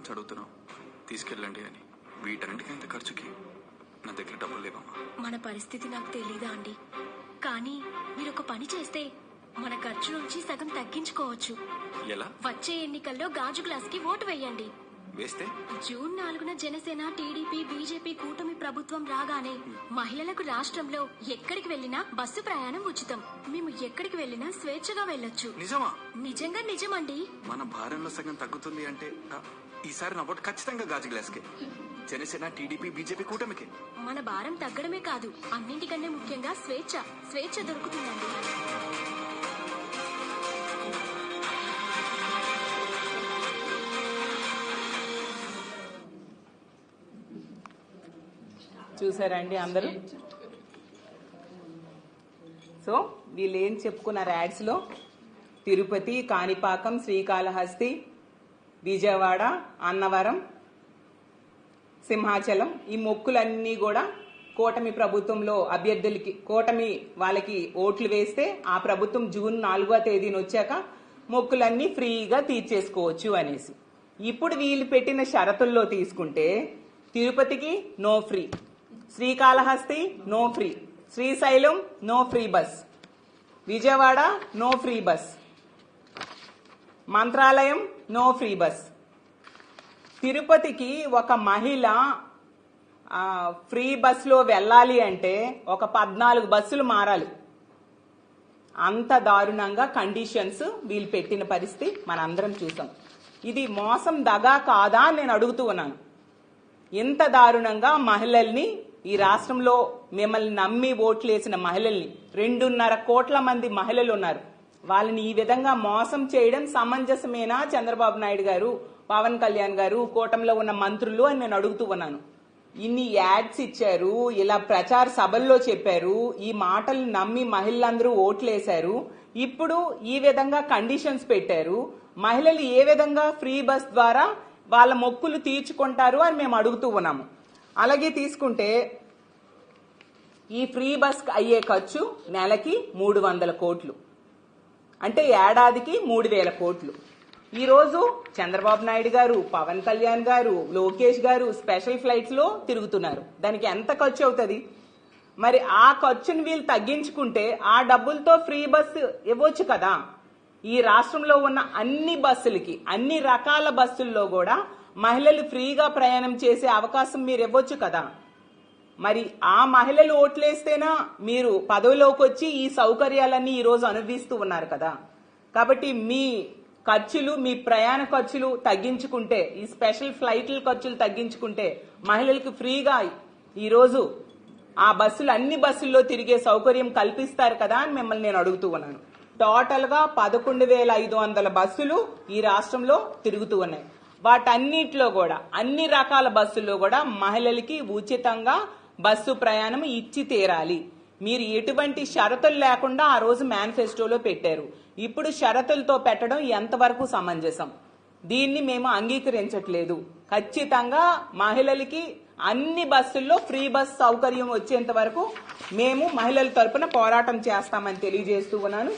అడుగుతున్నావు తీసుకెళ్ళండి అని. వీటన్నిటికీ ఇంత ఖర్చుకి నా దగ్గర డబ్బులు లేవమ్మా. మన పరిస్థితి నాకు తెలీదా అండి, కానీ మీరు ఒక పని చేస్తే మన ఖర్చు నుంచి సగం తగ్గించుకోవచ్చు. ఎలా? వచ్చే ఎన్నికల్లో గాజు గ్లాస్ కి ఓటు వేయండి. వేస్తే జూన్ 4న జనసేన, టీడీపీ, బీజేపీ కూటమి ప్రభుత్వం రాగానే మహిళలకు రాష్ట్రంలో ఎక్కడికి వెళ్లినా బస్సు ప్రయాణం ఉచితం. మేము ఎక్కడికి వెళ్లినా స్వేచ్ఛగా వెళ్ళొచ్చు. నిజమా? నిజంగా నిజమండి. మన భారంలో సగం తగ్గుతుంది అంటే ఈసారి నా ఓటు ఖచ్చితంగా గాజు గ్లాస్కే. జనసేన, టీడీపీ, బీజేపీ కూటమికి. మన భారం తగ్గడమే కాదు, అన్నింటికన్నా ముఖ్యంగా స్వేచ్ఛ దొరుకుతుందండి. చూసారండి అందరూ? సో వీళ్ళు ఏం చెప్పుకున్నారు యాడ్స్ లో? తిరుపతి, కాణిపాకం, శ్రీకాళహస్తి, విజయవాడ, అన్నవరం, సింహాచలం, ఈ మొక్కులన్నీ కూడా కూటమి ప్రభుత్వంలో అభ్యర్థులకి, కూటమి వాళ్ళకి ఓట్లు వేస్తే ఆ ప్రభుత్వం జూన్ 4వ తేదీన వచ్చాక మొక్కులన్నీ ఫ్రీగా తీర్చేసుకోవచ్చు అనేసి. ఇప్పుడు వీళ్ళు పెట్టిన షరతుల్లో తీసుకుంటే తిరుపతికి no free, Srikalahasti no free, Srisailam no free bus, Vijayawada no free bus, Mantralayam no free bus. తిరుపతికి ఒక మహిళ ఫ్రీ బస్సులో వెళ్ళాలి అంటే ఒక 14 బస్సులు మారాలి. అంత దారుణంగా కండిషన్స్ వీళ్ళు పెట్టిన పరిస్థితి మనందరం చూసాం. ఇది మోసం దగా కాదా అని నేను అడుగుతూ ఉన్నాను. ఇంత దారుణంగా మహిళల్ని, ఈ రాష్ట్రంలో మిమ్మల్ని నమ్మి ఓట్లేసిన మహిళల్ని, 2.5 కోట్ల మంది మహిళలు ఉన్నారు, వాళ్ళని ఈ విధంగా మోసం చేయడం సమంజసమేనా చంద్రబాబు నాయుడు గారు, పవన్ కళ్యాణ్ గారు, కూటమిలో ఉన్న మంత్రులు అని నేను అడుగుతూ ఉన్నాను. ఇన్ని యాడ్స్ ఇచ్చారు, ఇలా ప్రచార సభల్లో చెప్పారు, ఈ మాటలు నమ్మి మహిళలందరూ ఓట్లేశారు, ఇప్పుడు ఈ విధంగా కండిషన్స్ పెట్టారు. మహిళలు ఏ విధంగా ఫ్రీ బస్ ద్వారా వాళ్ళ మొక్కులు తీర్చుకుంటారు అని మేము అడుగుతూ ఉన్నాము. అలాగే తీసుకుంటే ఈ ఫ్రీ బస్ అయ్యే ఖర్చు నెలకి 300 కోట్లు, అంటే ఏడాదికి 3000 కోట్లు. ఈరోజు చంద్రబాబు నాయుడు గారు, పవన్ కళ్యాణ్ గారు, లోకేష్ గారు స్పెషల్ ఫ్లైట్స్ లో తిరుగుతున్నారు. దానికి ఎంత ఖర్చు అవుతుంది? మరి ఆ ఖర్చును వీళ్ళు తగ్గించుకుంటే ఆ డబ్బులతో ఫ్రీ బస్ ఇవ్వచ్చు కదా. ఈ రాష్ట్రంలో ఉన్న అన్ని బస్సులకి, అన్ని రకాల బస్సుల్లో కూడా మహిళలు ఫ్రీగా ప్రయాణం చేసే అవకాశం మీరు ఇవ్వచ్చు కదా. మరి ఆ మహిళలు ఓట్లేస్తేనా మీరు పదవిలోకి వచ్చి ఈ సౌకర్యాలన్నీ ఈ రోజు అనుభవిస్తూ ఉన్నారు కదా. కాబట్టి మీ ఖర్చులు, మీ ప్రయాణ ఖర్చులు తగ్గించుకుంటే, ఈ స్పెషల్ ఫ్లైట్ల ఖర్చులు తగ్గించుకుంటే మహిళలకు ఫ్రీగా ఈరోజు ఆ బస్సులు, అన్ని బస్సుల్లో తిరిగే సౌకర్యం కల్పిస్తారు కదా అని మిమ్మల్ని నేను అడుగుతూ ఉన్నాను. టోటల్ గా 11,500 బస్సులు ఈ రాష్ట్రంలో తిరుగుతూ ఉన్నాయి. వాటన్నిటిలో కూడా, అన్ని రకాల బస్సుల్లో కూడా మహిళలకి ఉచితంగా బస్సు ప్రయాణం ఇచ్చి తీరాలి. మీరు ఎటువంటి షరతులు లేకుండా ఆ రోజు మేనిఫెస్టోలో పెట్టారు. ఇప్పుడు షరతులతో పెట్టడం ఎంతవరకు సమంజసం? దీన్ని మేము అంగీకరించట్లేదు. ఖచ్చితంగా మహిళలకి అన్ని బస్సుల్లో ఫ్రీ బస్ సౌకర్యం వచ్చేంత వరకు మేము మహిళల తరపున పోరాటం చేస్తామని తెలియజేస్తూ ఉన్నాను.